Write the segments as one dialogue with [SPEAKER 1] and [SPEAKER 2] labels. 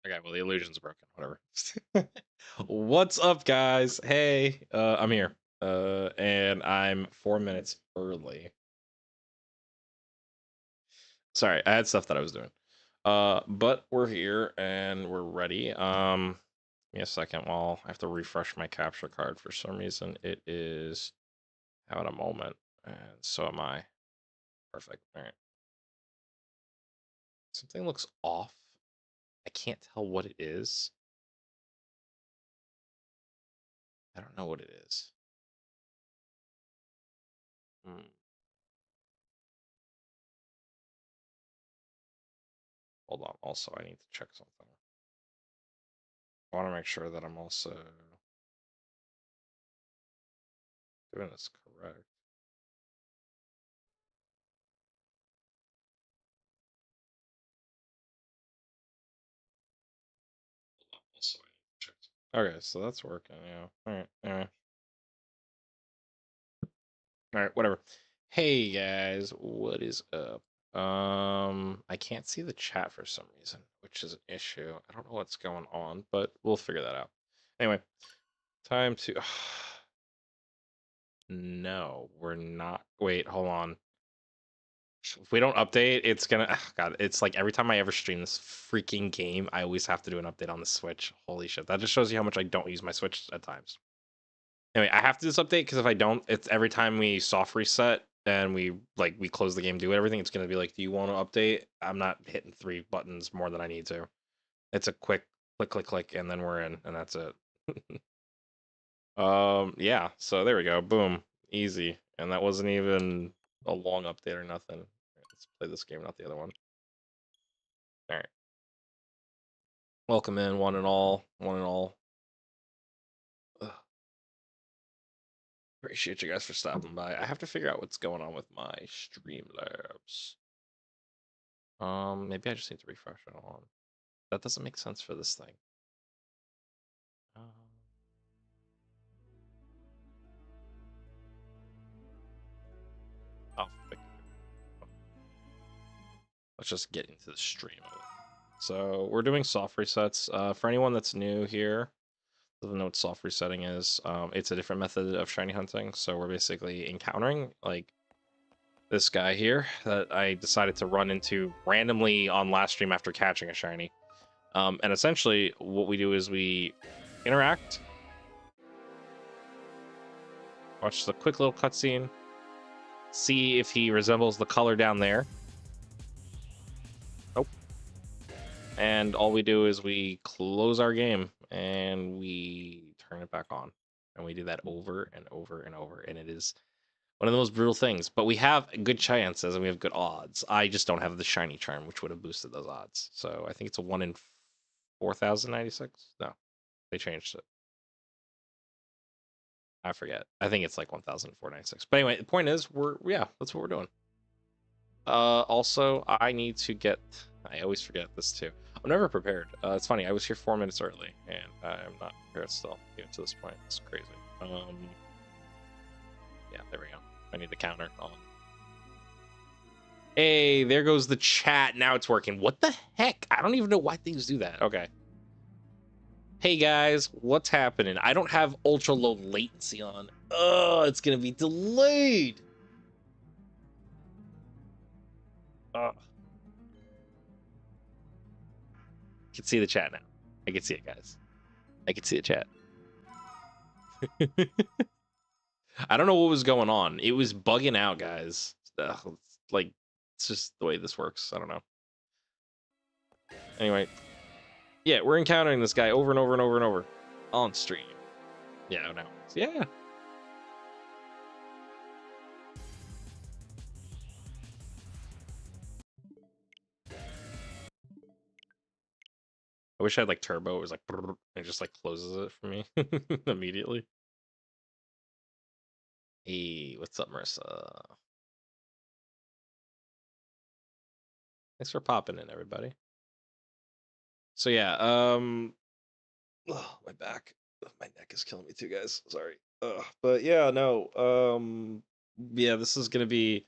[SPEAKER 1] Okay, well the illusion's broken. Whatever. What's up, guys? Hey, I'm here. And I'm 4 minutes early. Sorry, I had stuff that I was doing. But we're here and we're ready. Give me a second while I have to refresh my capture card for some reason. It is having a moment, and so am I. Perfect. All right. Something looks off. I can't tell what it is. I don't know what it is. Hold on. Also, I need to check something. I want to make sure that I'm also doing this correct. Also, I need to check. Okay, so that's working. Yeah. All right. Anyway. All right. Whatever. Hey guys, what is up? I can't see the chat for some reason, which is an issue. I don't know what's going on, but we'll figure that out. Anyway, time to. No, we're not. Wait, hold on. If we don't update, it's gonna. God, it's like every time I ever stream this freaking game, I always have to do an update on the Switch. Holy shit! That just shows you how much I don't use my Switch at times. Anyway, I have to do this update because if I don't, it's every time we soft reset and we close the game, do everything. It's gonna be like, do you want to update? I'm not hitting 3 buttons more than I need to. It's a quick click, click, click, and then we're in, and that's it. Yeah. So there we go. Boom, easy, and that wasn't even a long update or nothing. Let's play this game, not the other one. All right. Welcome in, one and all. One and all. Ugh. Appreciate you guys for stopping by. I have to figure out what's going on with my Streamlabs. Maybe I just need to refresh it on. That doesn't make sense for this thing. I'll fix it. Let's just get into the stream of it. So we're doing soft resets. For anyone that's new here, doesn't know what soft resetting is, it's a different method of shiny hunting. So we're basically encountering like this guy here that I decided to run into randomly on last stream after catching a shiny. And essentially what we do is we interact, watch the quick little cutscene, see if he resembles the color down there. Nope. And all we do is we close our game and we turn it back on. And we do that over and over and over. And it is one of the most brutal things. But we have good chances and we have good odds. I just don't have the shiny charm, which would have boosted those odds. So I think it's a 1 in 4,096. No, they changed it. I forget. I think it's like 1,496. But anyway, the point is, that's what we're doing. Also, I need to get. I always forget this too. I'm never prepared. It's funny. I was here 4 minutes early, and I'm not prepared still, even to this point. It's crazy. Yeah, there we go. I need the counter on. Hey, there goes the chat. Now it's working. What the heck? I don't even know why things do that. Okay. Hey guys, what's happening? I don't have ultra low latency on. Oh, it's gonna be delayed. I can see the chat now. I can see it, guys. I can see the chat. I don't know what was going on. It was bugging out, guys. It's just the way this works. I don't know. Anyway, yeah, we're encountering this guy over and over and over and over on stream. Yeah, no. Yeah. I wish I had like turbo. It was like it just like closes it for me immediately. Hey, what's up, Marissa? Thanks for popping in, everybody. So yeah, my back, my neck is killing me too, guys. Sorry. But yeah, no. Yeah, this is gonna be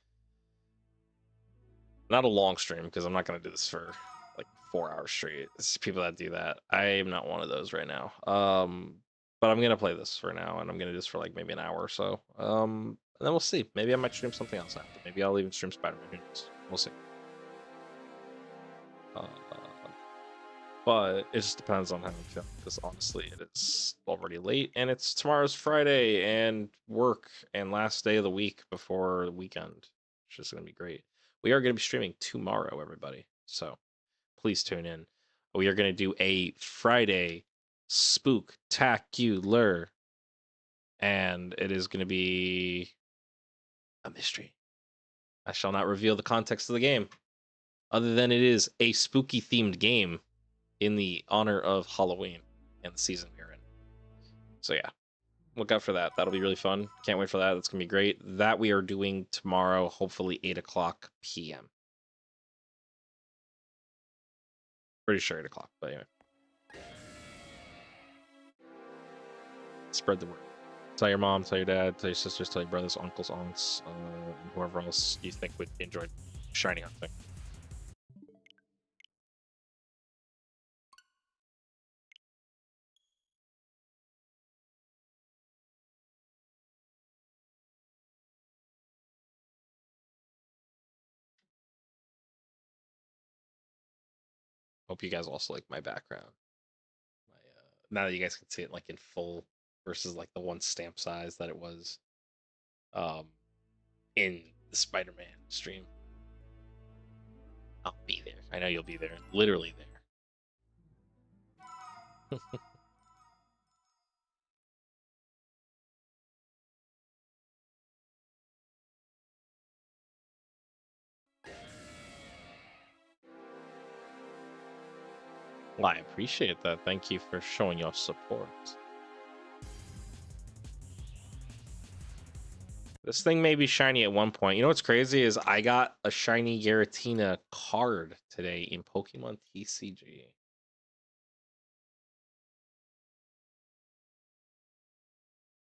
[SPEAKER 1] not a long stream because I'm not gonna do this for like 4 hours straight. It's people that do that. I am not one of those right now. But I'm gonna play this for now, and I'm gonna do this for like maybe an hour or so. And then we'll see. Maybe I might stream something else after. Maybe I'll even stream Spider-Man. Who knows? We'll see. Uh, but it just depends on how I'm feeling. Because honestly, it is already late, and it's tomorrow's Friday, and work, and last day of the week before the weekend, which is gonna be great. We are gonna be streaming tomorrow, everybody. So please tune in. We are going to do a Friday spooktacular, and it is going to be a mystery. I shall not reveal the context of the game, other than it is a spooky themed game in the honor of Halloween and the season we're in. So yeah, look out for that. That'll be really fun. Can't wait for that. It's gonna be great. That we are doing tomorrow, hopefully 8 o'clock p.m. Pretty sure 8 o'clock, but anyway. Spread the word. Tell your mom, tell your dad, tell your sisters, tell your brothers, uncles, aunts, and whoever else you think would enjoy Shiny Hunting. Hope you guys also like my background. Now that you guys can see it like in full versus like the one stamp size that it was um, in the Spider-Man stream. I'll be there. I know you'll be there. Literally there. Well, I appreciate that. Thank you for showing your support. This thing may be shiny at one point. You know what's crazy is I got a shiny Giratina card today in Pokemon TCG.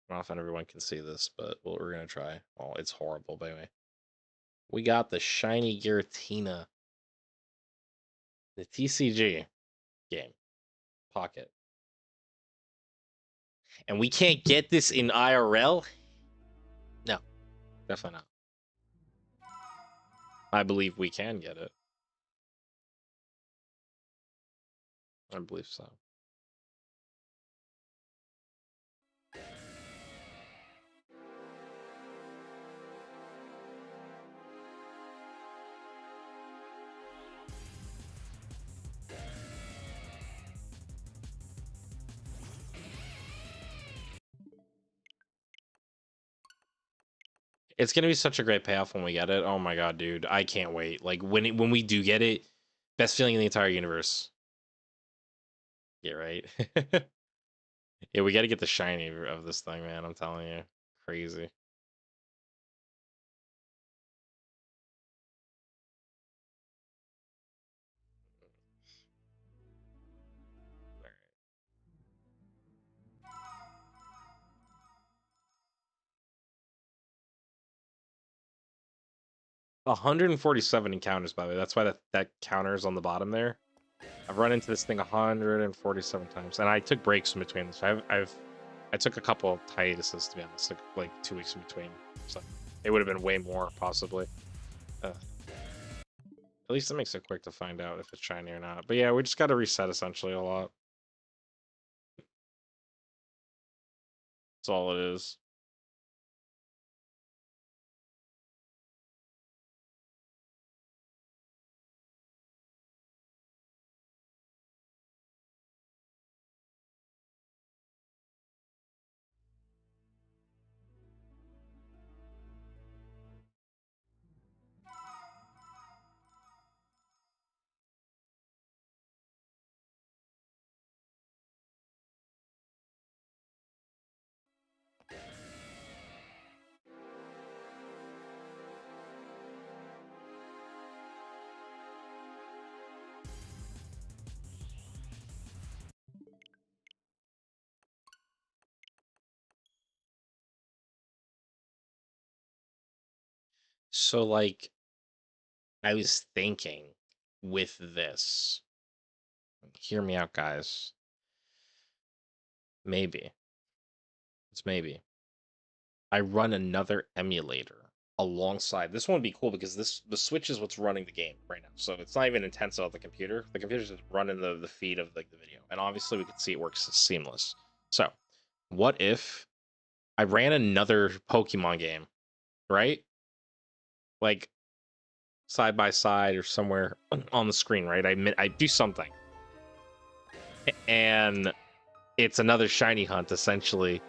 [SPEAKER 1] I don't know if everyone can see this, but we're gonna try. Oh, it's horrible, but anyway. We got the shiny Giratina. The TCG game. Pocket. And we can't get this in IRL? No, definitely not. I believe we can get it. I believe so. It's gonna be such a great payoff when we get it. Oh my god, dude, I can't wait. Like when we do get it, best feeling in the entire universe. Yeah, right. Yeah, we got to get the shiny of this thing, man. I'm telling you, crazy. All 147 encounters, by the way. That's why that counter is on the bottom there. I've run into this thing 147 times, and I took breaks in between. So I took a couple of hiatuses, to be honest, like 2 weeks in between. So it would have been way more possibly. At least it makes it quick to find out if it's shiny or not. But yeah, we just got to reset essentially a lot. That's all it is. So like I was thinking with this, Hear me out, guys. Maybe. It's maybe. I run another emulator alongside. This one would be cool because the Switch is what's running the game right now. So it's not even intense on the computer. The computer's just running the feed of like the video. And obviously we can see it works seamless. So what if I ran another Pokemon game, right? Like side by side or somewhere on the screen, right? I do something. And it's another shiny hunt essentially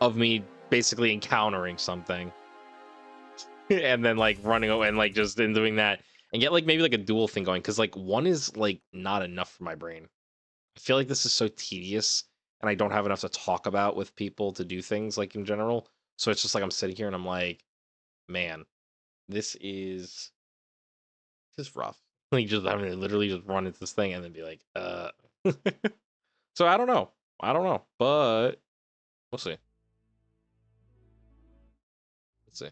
[SPEAKER 1] of me basically encountering something and then like running away and like just in doing that and get like maybe like a dual thing going because like one is like not enough for my brain. I feel like this is so tedious and I don't have enough to talk about with people to do things like in general. So it's just like I'm sitting here and I'm like, man, this is rough. Like just having to literally just run into this thing and then be like, So I don't know. I don't know, but we'll see. Let's see.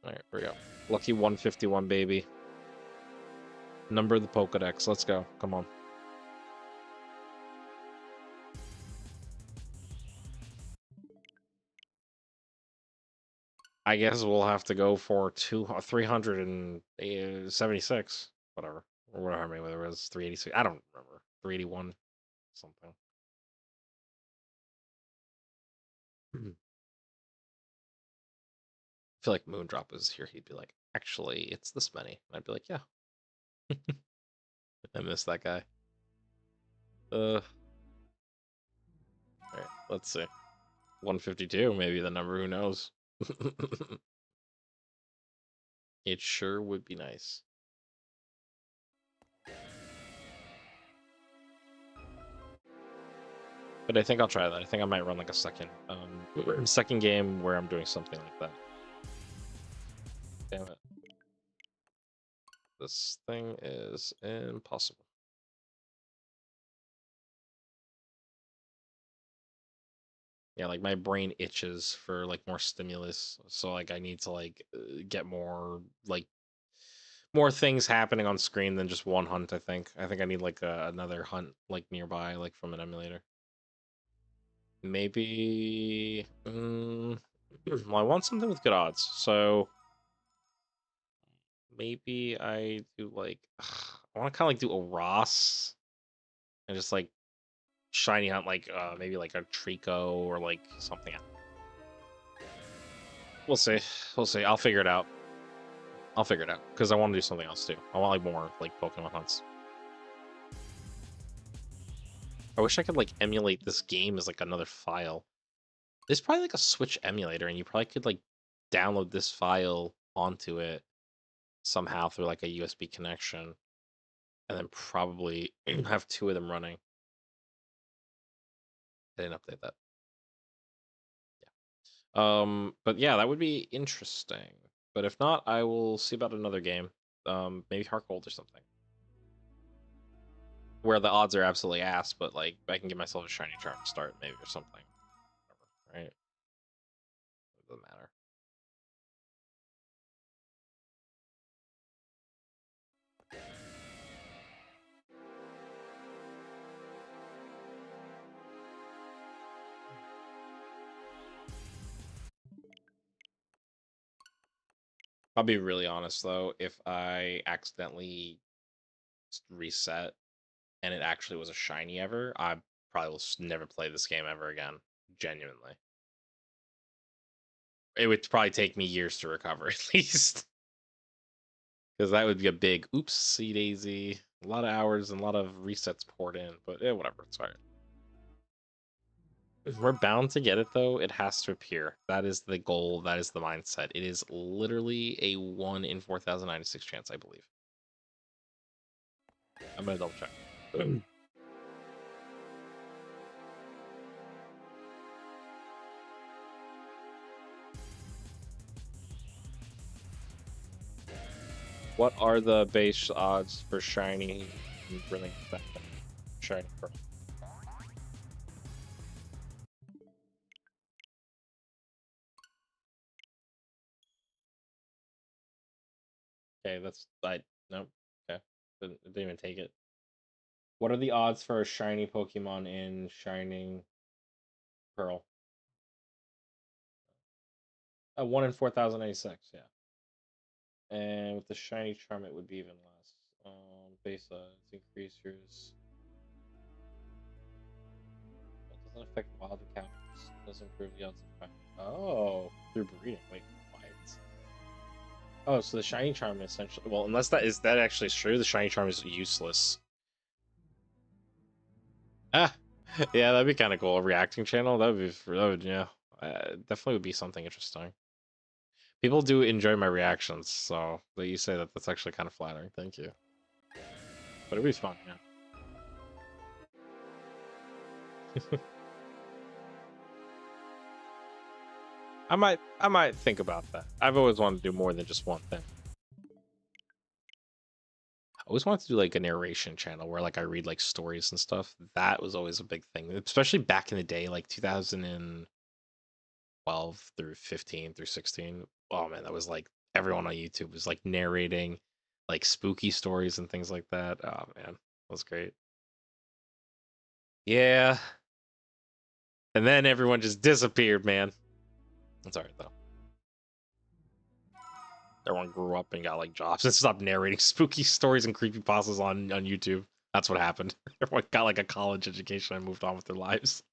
[SPEAKER 1] All right, here we go. Lucky 151, baby. Number the Pokedex. Let's go. Come on. I guess we'll have to go for 376, whatever, or whatever many whether it was 386. I don't remember 381 something. I feel like Moondrop is here. He'd be like, actually, it's this many. And I'd be like, yeah. I miss that guy. All right, let's see. 152, maybe the number. Who knows? It sure would be nice. But I think I'll try that. I think I might run like a second game where I'm doing something like that. Damn it. This thing is impossible. Yeah, like my brain itches for like more stimulus. So like I need to like get more like more things happening on screen than just one hunt, I think. I think I need like another hunt like nearby like from an emulator. Maybe well, I want something with good odds. So maybe I do like I want to kind of like do a Ross and just like shiny hunt like maybe like a Trico or like something. We'll see. We'll see. I'll figure it out. I'll figure it out because I want to do something else too. I want like more like Pokemon hunts. I wish I could like emulate this game as like another file. There's probably like a Switch emulator, and you probably could like download this file onto it somehow through like a USB connection, and then probably have two of them running. I didn't update that. But yeah, that would be interesting. But if not, I will see about another game. Maybe Heart Gold or something. Where the odds are absolutely ass, but like I can give myself a shiny charm to start, maybe or something. Whatever, right? It doesn't matter. I'll be really honest though, if I accidentally reset and it actually was a shiny ever, I probably will never play this game ever again. Genuinely. It would probably take me years to recover at least. Because that would be a big oopsie daisy. A lot of hours and a lot of resets poured in, but whatever, it's alright. If we're bound to get it though, it has to appear. That is the goal, that is the mindset. It is literally a 1 in 4,096 chance, I believe. I'm gonna double check. What are the base odds for shiny and brilliant diamond? Shiny pearl. Okay, that's I nope. Okay, didn't even take it. What are the odds for a shiny Pokemon in Shining Pearl? 1 in 4,086. Yeah, and with the shiny charm, it would be even less. Base odds increase yours. It doesn't affect wild encounters. Doesn't improve the odds of finding. Oh, through breeding. Wait, what? Oh, so the shiny charm essentially. Well, unless that actually is true, the shiny charm is useless. Ah, yeah, that'd be kind of cool. A reacting channel. That would yeah, definitely would be something interesting. People do enjoy my reactions, so that you say that, that's actually kind of flattering. Thank you. But it'd be fun, yeah. I might think about that. I've always wanted to do more than just one thing. I always wanted to do like a narration channel where like I read like stories and stuff. That was always a big thing, especially back in the day, like 2012 through 15 through 16. Oh man, that was like everyone on YouTube was like narrating like spooky stories and things like that. Oh man, that was great. Yeah, and then everyone just disappeared, man. That's alright though. Everyone grew up and got like jobs and stopped narrating spooky stories and creepypastas on YouTube. That's what happened. Everyone got like a college education and moved on with their lives.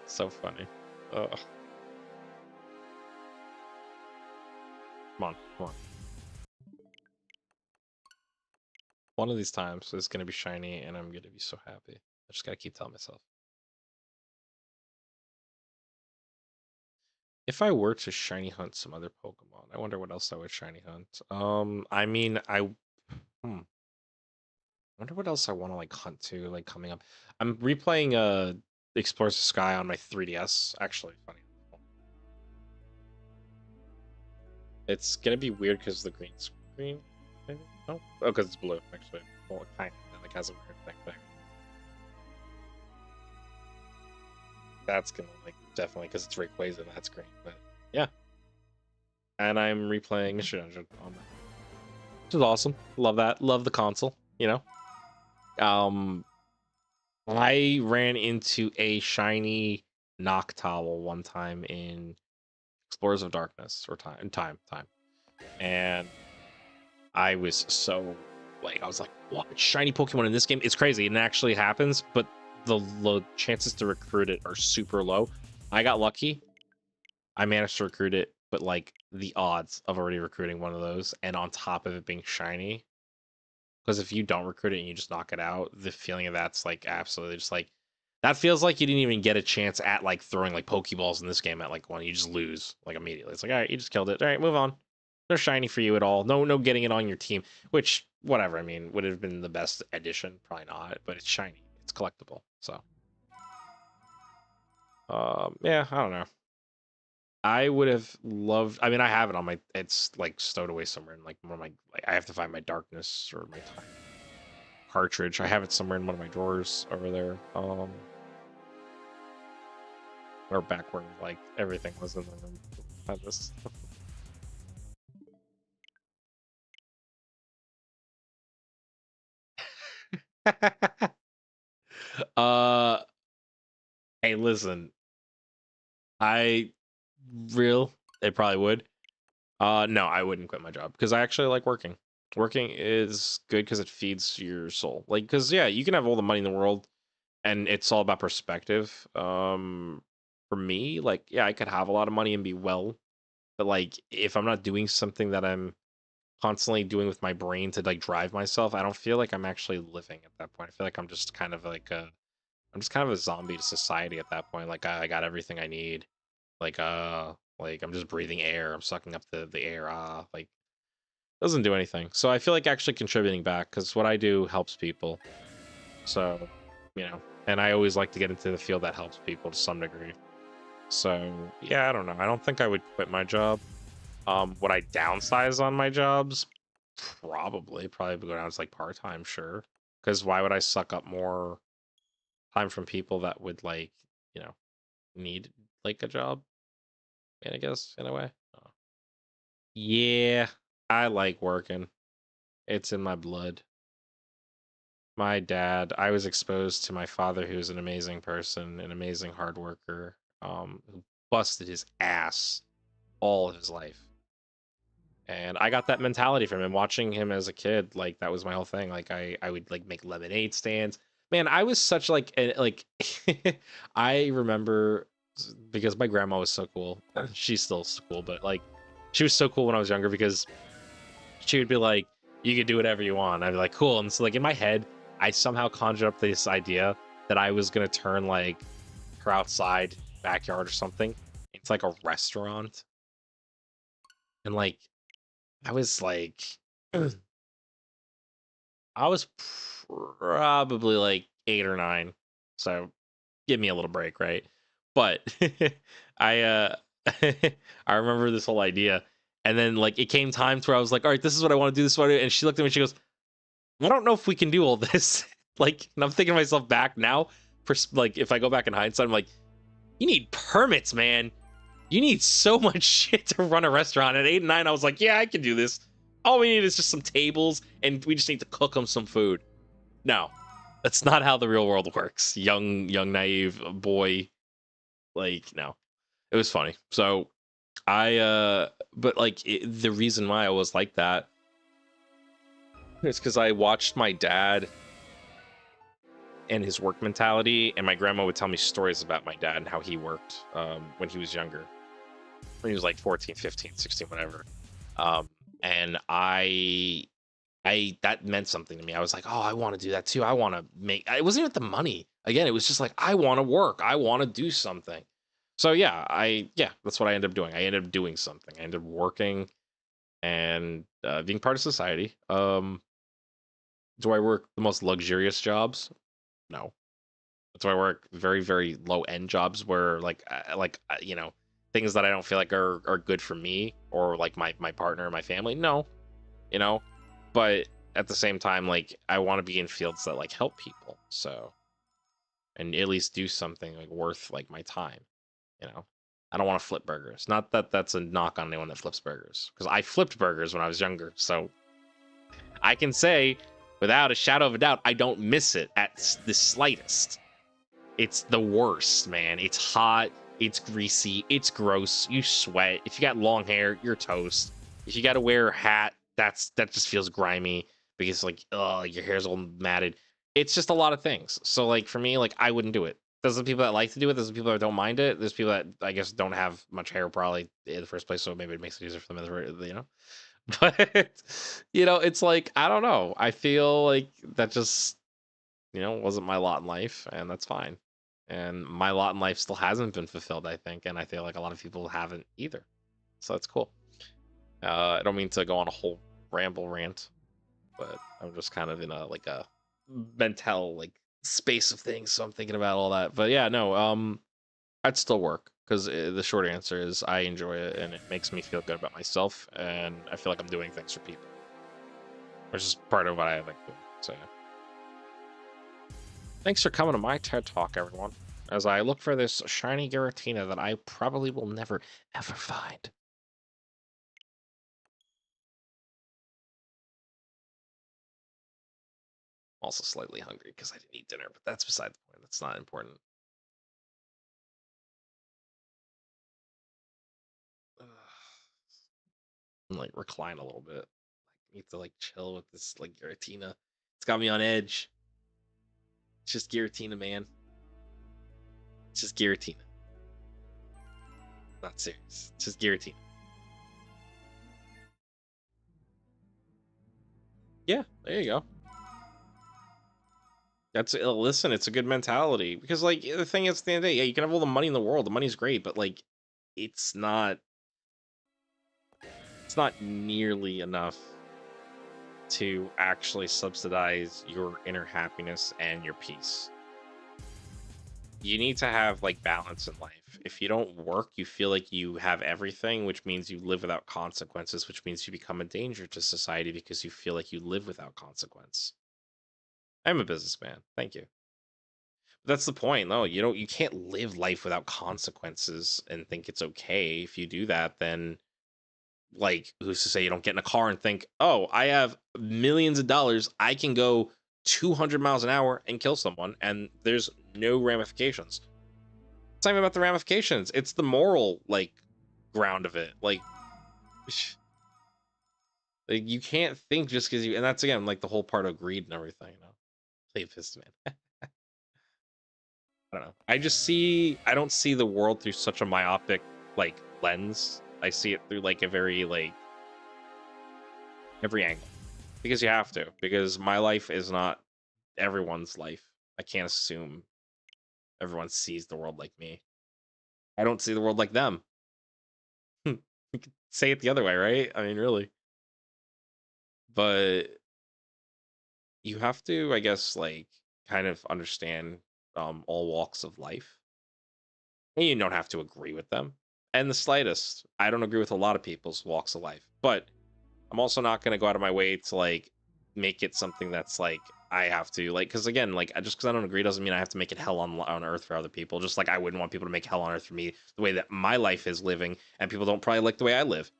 [SPEAKER 1] So funny. Ugh. Come on, come on. One of these times it's gonna be shiny and I'm gonna be so happy. I just gotta keep telling myself. If I were to shiny hunt some other Pokemon, I wonder what else I would shiny hunt. I mean, wonder what else I want to like hunt to, like coming up. I'm replaying Explores the Sky on my 3DS. Actually, funny. It's gonna be weird because the green screen. Maybe? No, oh, because it's blue. Actually, well, it kind of like has a weird thing there. That's gonna like definitely because it's Rayquaza and that's green. But yeah, and I'm replaying Mystery Dungeon on that, which is awesome. Love that. Love the console. You know, I ran into a shiny Noctowl one time in Explorers of Darkness or time, and I was so like I was like, what shiny Pokemon in this game? It's crazy, and it actually happens, but the chances to recruit it are super low. I got lucky. I managed to recruit it, but like the odds of already recruiting one of those and on top of it being shiny, because if you don't recruit it and you just knock it out, the feeling of that's like absolutely just like that feels like you didn't even get a chance at like throwing like Pokeballs in this game at like one. You just lose like immediately. It's like, all right, you just killed it. All right, move on. No shiny for you at all. No getting it on your team. Which whatever. I mean, would it have been the best addition? Probably not. But it's shiny. It's collectible. So yeah, I don't know. I would have loved. I mean, I have it on my. It's like stowed away somewhere in like one of my. Like, I have to find my darkness or my time cartridge. I have it somewhere in one of my drawers over there. Or back where like everything was in the room. Had this. uh, hey, listen. I real. They probably would. No, I wouldn't quit my job because I actually like working. Working is good because it feeds your soul. Like, because yeah, you can have all the money in the world, and it's all about perspective. For me, like, yeah, I could have a lot of money and be well, but like, if I'm not doing something that I'm constantly doing with my brain to like drive myself, I don't feel like I'm actually living at that point. I feel like I'm just kind of like I'm just kind of a zombie to society at that point. Like I got everything I need. Like I'm just breathing air. I'm sucking up the air. Like doesn't do anything. So I feel like actually contributing back because what I do helps people. So, and I always like to get into the field that helps people to some degree. So yeah, I don't know. I don't think I would quit my job. Would I downsize on my jobs? Probably go down to like part time, sure. Because why would I suck up more time from people that would like, you know, need like a job? And I guess in a way. Yeah, I like working. It's in my blood. My dad, I was exposed to my father, who was an amazing person, an amazing hard worker, who busted his ass all of his life. And I got that mentality from him watching him as a kid. Like that was my whole thing. Like I would like make lemonade stands. Man, I was such like like I remember because my grandma was so cool. She's still cool, but like she was so cool when I was younger because she would be like, "You can do whatever you want." I'd be like, "Cool." And so like in my head, I somehow conjured up this idea that I was gonna turn like her outside backyard or something into like a restaurant, and like I was like, I was probably like 8 or 9, so give me a little break, right? But I I remember this whole idea, and then like it came times where I was like, all right, this is what I want to do. This is what I do. And she looked at me, and she goes, I don't know if we can do all this. Like, and I'm thinking to myself back now, for like if I go back in hindsight, I'm like, you need permits, man. You need so much shit to run a restaurant. At 8 and 9, I was like, yeah, I can do this. All we need is just some tables, and we just need to cook them some food. No, that's not how the real world works. Young, naive boy. Like, no, it was funny. So but like the reason why I was like that is because I watched my dad and his work mentality, and my grandma would tell me stories about my dad and how he worked when he was younger, when he was like 14, 15, 16, whatever. um, and I that meant something to me. I was like, oh, I want to do that too. I want to make. It wasn't even the money. Again, it was just like I want to work. I want to do something. So yeah, that's what I ended up doing. I ended up doing something. I ended up working and being part of society. Do I work the most luxurious jobs? No. Do I work very very low end jobs where you know, things that I don't feel like are good for me or like my partner or my family? No, you know, but at the same time, like I want to be in fields that like help people, so and at least do something like worth like my time, you know. I don't want to flip burgers. Not that that's a knock on anyone that flips burgers, because I flipped burgers when I was younger, so I can say without a shadow of a doubt I don't miss it at the slightest. It's the worst, man. It's hot, it's greasy, it's gross, you sweat. If you got long hair, you're toast. If you got to wear a hat, that just feels grimy because like, oh, your hair's all matted. It's just a lot of things. So like for me, like I wouldn't do it. There's the people that like to do it. There's the people that don't mind it. There's people that I guess don't have much hair probably in the first place, so maybe it makes it easier for them, you know. But you know, it's like I don't know. I feel like that just wasn't my lot in life, and that's fine. And my lot in life still hasn't been fulfilled, I think, and I feel like a lot of people haven't either. So that's cool. I don't mean to go on a whole ramble rant, but I'm just kind of in a like a mental like space of things, so I'm thinking about all that. But yeah, no, I'd still work because the short answer is I enjoy it and it makes me feel good about myself, and I feel like I'm doing things for people, which is part of what I like doing. So yeah. Thanks for coming to my TED Talk, everyone, as I look for this shiny Giratina that I probably will never, ever find. I'm also slightly hungry because I didn't eat dinner, but that's beside the point. That's not important. Ugh. And like recline a little bit. I need to like chill with this like Giratina. It's got me on edge. It's just Giratina, man. It's just Giratina. Not serious. It's just Giratina. Yeah, there you go. That's listen. It's a good mentality because like the thing is, at the end of the day, yeah, you can have all the money in the world. The money's great, but like, it's not it's not nearly enough to actually subsidize your inner happiness and your peace. You need to have like balance in life. If you don't work, you feel like you have everything, which means you live without consequences, which means you become a danger to society because you feel like you live without consequence. I'm a businessman. Thank you. That's the point. No, you can't live life without consequences and think it's okay. If you do that, then like, who's to say you don't get in a car and think, oh, I have millions of dollars, I can go 200 miles an hour and kill someone, and there's no ramifications. It's not even about the ramifications, it's the moral, like, ground of it. Like you can't think just because you, and that's again like the whole part of greed and everything, you know. Play this, man. I don't know. I don't see the world through such a myopic like lens. I see it through like a very like every angle. Because you have to. Because my life is not everyone's life. I can't assume everyone sees the world like me. I don't see the world like them. You could say it the other way, right? I mean, really. But you have to, I guess, like kind of understand all walks of life. And you don't have to agree with them. And the slightest. I don't agree with a lot of people's walks of life. But I'm also not going to go out of my way to like make it something that's like I have to like, because again, like just because I don't agree doesn't mean I have to make it hell on earth for other people. Just like I wouldn't want people to make hell on earth for me the way that my life is living, and people don't probably like the way I live.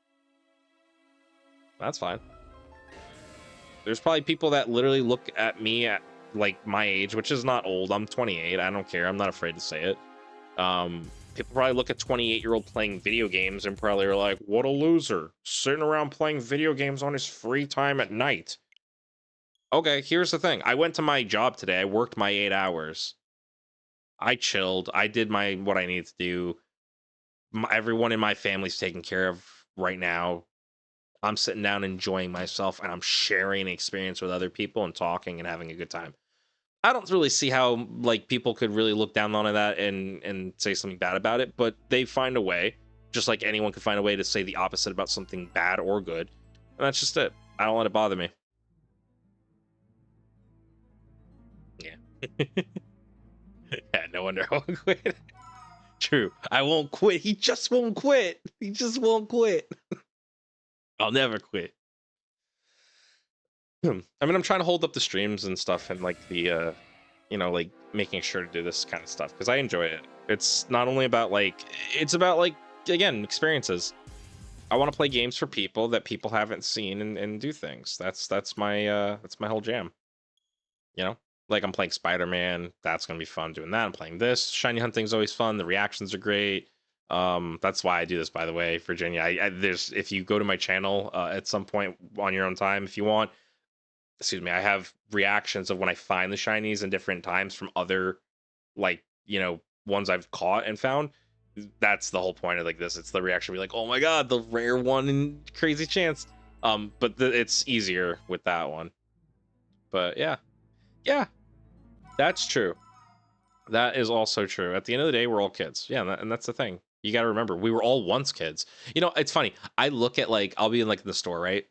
[SPEAKER 1] That's fine. There's probably people that literally look at me at like my age, which is not old. I'm 28. I don't care. I'm not afraid to say it. People probably look at 28-year-old playing video games and probably are like, what a loser, sitting around playing video games on his free time at night. Okay, here's the thing. I went to my job today. I worked my 8 hours. I chilled. I did what I needed to do. Everyone in my family's taken care of right now. I'm sitting down enjoying myself, and I'm sharing an experience with other people and talking and having a good time. I don't really see how like people could really look down on that and say something bad about it, but they find a way, just like anyone could find a way to say the opposite about something bad or good. And that's just it. I don't let it bother me. Yeah. Yeah, no wonder I won't quit. True. I won't quit. He just won't quit. He just won't quit. I'll never quit. I mean, I'm trying to hold up the streams and stuff and like the like making sure to do this kind of stuff because I enjoy it. It's not only about like, it's about like, again, experiences. I want to play games for people that people haven't seen and do things. That's my whole jam. You know, like I'm playing Spider-Man. That's gonna be fun doing that. I'm playing this. Shiny hunting's always fun. The reactions are great. That's why I do this, by the way, Virginia. There's, if you go to my channel at some point on your own time, if you want, excuse me, I have reactions of when I find the shinies in different times from other, like, ones I've caught and found. That's the whole point of like this. It's the reaction be like, oh my god, the rare one in crazy chance. But it's easier with that one. But yeah, that's true. That is also true. At the end of the day, we're all kids. Yeah, and that's the thing. You got to remember, we were all once kids. It's funny. I look at like, I'll be in like the store, right?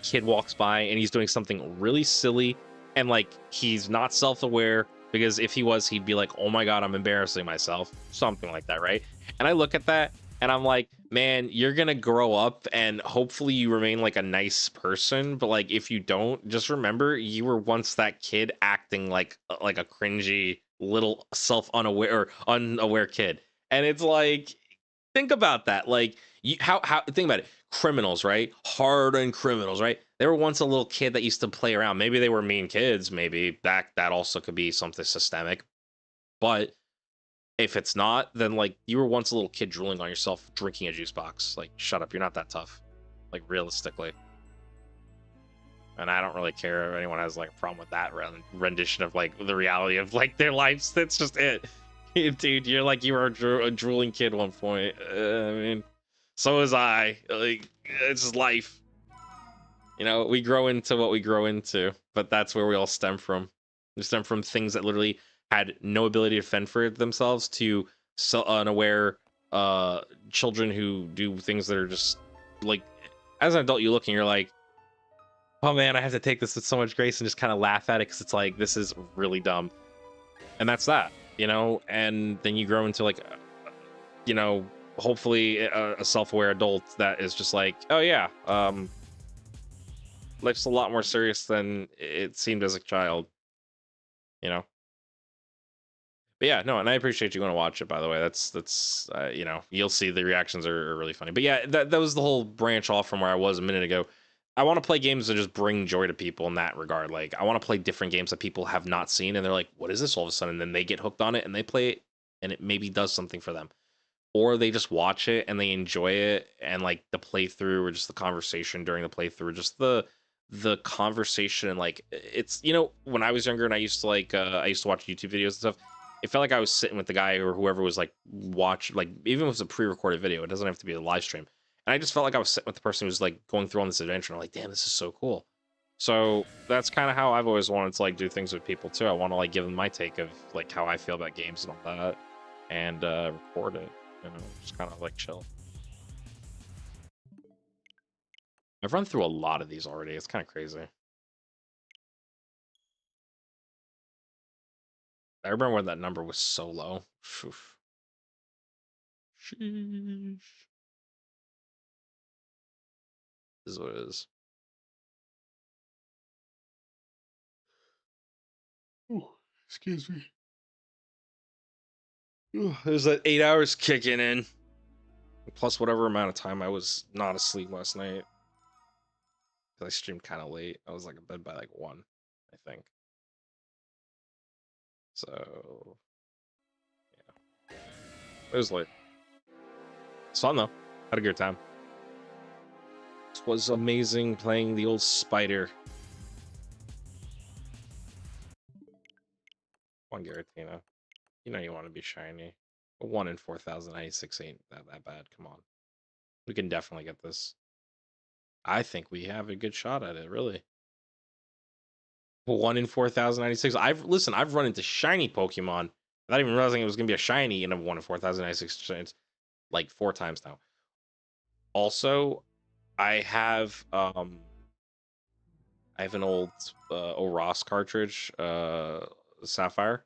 [SPEAKER 1] Kid walks by and he's doing something really silly, and like he's not self-aware, because if he was, he'd be like, oh my god, I'm embarrassing myself, something like that, right? And I look at that and I'm like, man, you're gonna grow up and hopefully you remain like a nice person, but like if you don't, just remember you were once that kid acting like a cringy little self-unaware or unaware kid. And it's like, think about that. Like, how think about it. Criminals, right? Hardened criminals, right? They were once a little kid that used to play around. Maybe they were mean kids. Maybe that also could be something systemic. But if it's not, then like you were once a little kid drooling on yourself, drinking a juice box. Like, shut up. You're not that tough. Like, realistically. And I don't really care if anyone has like a problem with that rendition of like the reality of like their lives. That's just it. Dude, you're like, you were a drooling kid at one point. I mean, so was I. Like, it's just life. We grow into what we grow into, but that's where we all stem from. We stem from things that literally had no ability to fend for themselves to unaware children who do things that are just like, as an adult, you look and you're like, oh man, I have to take this with so much grace and just kind of laugh at it because it's like, this is really dumb. And that's that. And then you grow into like, hopefully a self-aware adult that is just like, oh yeah, life's a lot more serious than it seemed as a child, But But yeah, no, and I appreciate you going to watch it. By the way, you know, you'll see the reactions are really funny. But yeah, that was the whole branch off from where I was a minute ago. I want to play games that just bring joy to people in that regard. Like I want to play different games that people have not seen, and they're like, "What is this?" All of a sudden, and then they get hooked on it and they play it, and it maybe does something for them, or they just watch it and they enjoy it, and like the playthrough or just the conversation during the playthrough, or just the conversation. Like it's, you know, when I was younger and I used to I used to watch YouTube videos and stuff, it felt like I was sitting with the guy or whoever was like watch, like even if it was a pre-recorded video, it doesn't have to be a live stream, and I just felt like I was sitting with the person who's like going through on this adventure, and I'm like, damn, this is so cool. So that's kind of how I've always wanted to like do things with people too. I want to like give them my take of like how I feel about games and all that, and record it, you know, just kind of like chill. I've run through a lot of these already. It's kind of crazy. I remember when that number was so low. Oof. Sheesh. This is what it is. Ooh, excuse me. Ooh, there's that 8 hours kicking in. Plus whatever amount of time I was not asleep last night. I streamed kind of late. I was like in bed by like 1, I think. So yeah, it was late. It's fun though. Had a good time. It was amazing playing the old spider. One Giratina. You know you want to be shiny. A 1 in 4,096 ain't that bad. Come on. We can definitely get this. I think we have a good shot at it, really. 1 in 4,096. I've run into shiny Pokemon without even realizing it was gonna be a shiny in a 1 in 4,096 chance like 4 times now. Also, I have an old Oros cartridge, Sapphire.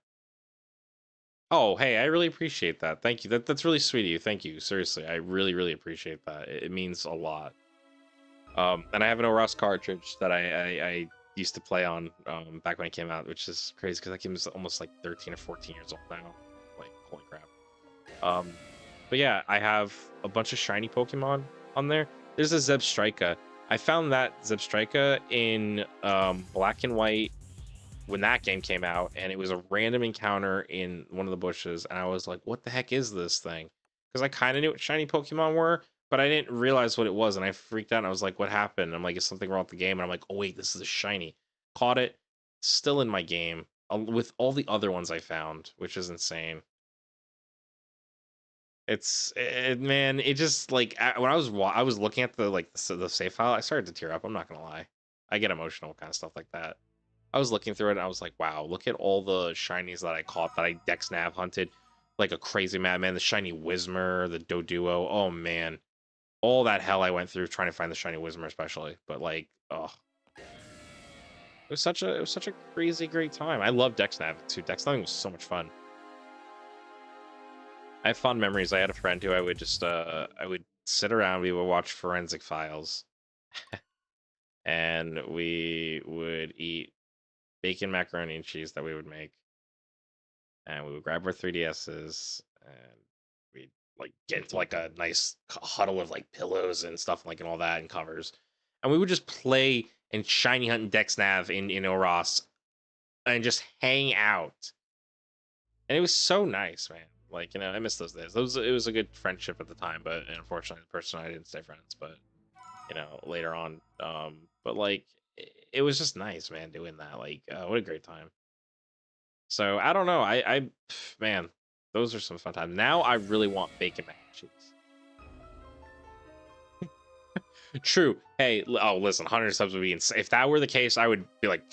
[SPEAKER 1] Oh, hey, I really appreciate that. Thank you. That's really sweet of you. Thank you. Seriously, I really appreciate that. It means a lot. And I have an Oros cartridge that I used to play on back when it came out, which is crazy because that game is almost like 13 or 14 years old now. Like, holy crap. Um, but yeah, I have a bunch of shiny Pokemon on there. There's a Zebstrika. I found that Zebstrika in Black and White when that game came out, and it was a random encounter in one of the bushes, and I was like, what the heck is this thing? Because I kind of knew what shiny Pokemon were, but I didn't realize what it was, and I freaked out, and I was like, what happened? I'm like, is something wrong with the game? And I'm like, oh wait, this is a shiny. Caught it, still in my game, with all the other ones I found, which is insane. Man, it just like when I was looking at the save file, I started to tear up. I'm not gonna lie, I get emotional kind of stuff like that. I was looking through it and I was like, wow, look at all the shinies that I caught that I Dex Nav hunted like a crazy madman. The shiny Whismur, the Doduo. Oh man, all that hell I went through trying to find the shiny Whismur, especially. But like, oh, it was such a crazy great time. I love Dex Nav too. Dex Nav was so much fun. I have fond memories. I had a friend who I would just I would sit around, we would watch Forensic Files, and we would eat bacon macaroni and cheese that we would make, and we would grab our 3DSs, and we'd like get into like a nice huddle of like pillows and stuff like and all that and covers, and we would just play and shiny hunt and Dex Nav in Oros and just hang out, and it was so nice, man. Like, you know, I miss those days. It was a good friendship at the time, but unfortunately, the person I didn't stay friends. But you know, later on, but like, it was just nice, man, doing that. Like, what a great time. So I don't know. Man, those are some fun times. Now I really want bacon mac and cheese. True. Hey, oh, listen, 100 subs would be insane. If that were the case, I would be like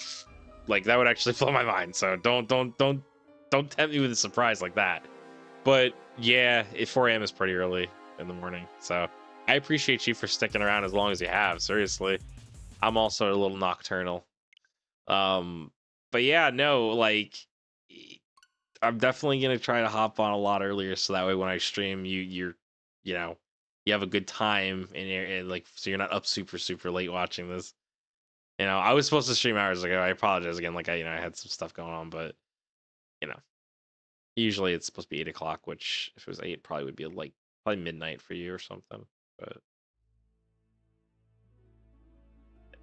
[SPEAKER 1] that would actually blow my mind. So don't tempt me with a surprise like that. But yeah, 4 a.m. is pretty early in the morning. So I appreciate you for sticking around as long as you have. Seriously, I'm also a little nocturnal. But yeah, no, like I'm definitely gonna try to hop on a lot earlier so that way when I stream, you know, you have a good time and like so you're not up super late watching this. You know, I was supposed to stream hours ago. I apologize again. Like I had some stuff going on, but you know. Usually it's supposed to be 8 o'clock, which if it was 8, probably would be like probably midnight for you or something. But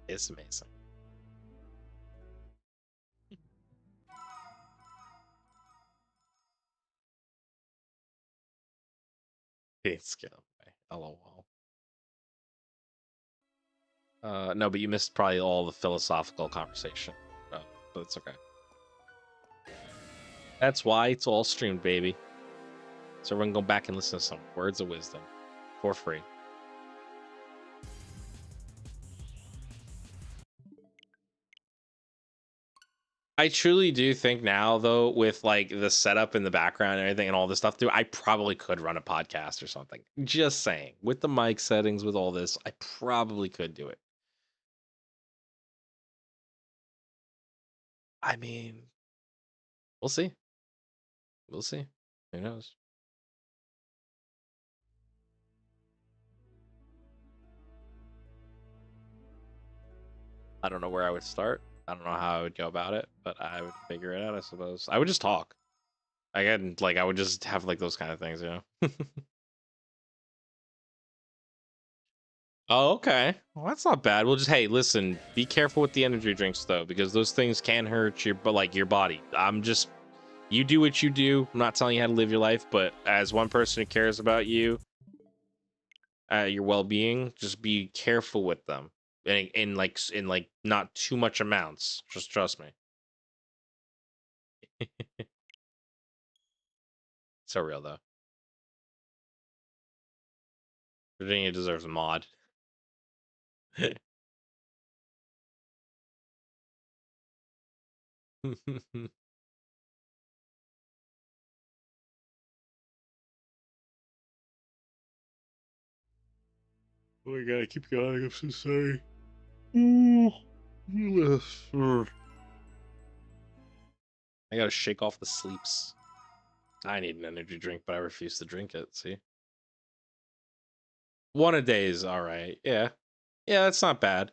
[SPEAKER 1] it's amazing. It's good. LOL. No, but you missed probably all the philosophical conversation. But it's okay. That's why it's all streamed, baby. So everyone go back and listen to some words of wisdom for free. I truly do think now, though, with like the setup in the background and everything and all this stuff, too, I probably could run a podcast or something. Just saying, with the mic settings, with all this, I probably could do it. I mean, we'll see. We'll see. Who knows? I don't know where I would start. I don't know how I would go about it, but I would figure it out, I suppose. I would just talk. Again, like I would just have like those kind of things, you know. Oh, okay. Well, that's not bad. We'll just hey, listen, be careful with the energy drinks though, because those things can hurt your but like your body. I'm just you do what you do. I'm not telling you how to live your life, but as one person who cares about you, your well-being, just be careful with them. And in like not too much amounts. Just trust me. So real though. Virginia deserves a mod. Oh my god, I keep going. I'm so sorry. I gotta shake off the sleeps. I need an energy drink, but I refuse to drink it. See, one a day is all right. Yeah, yeah, that's not bad.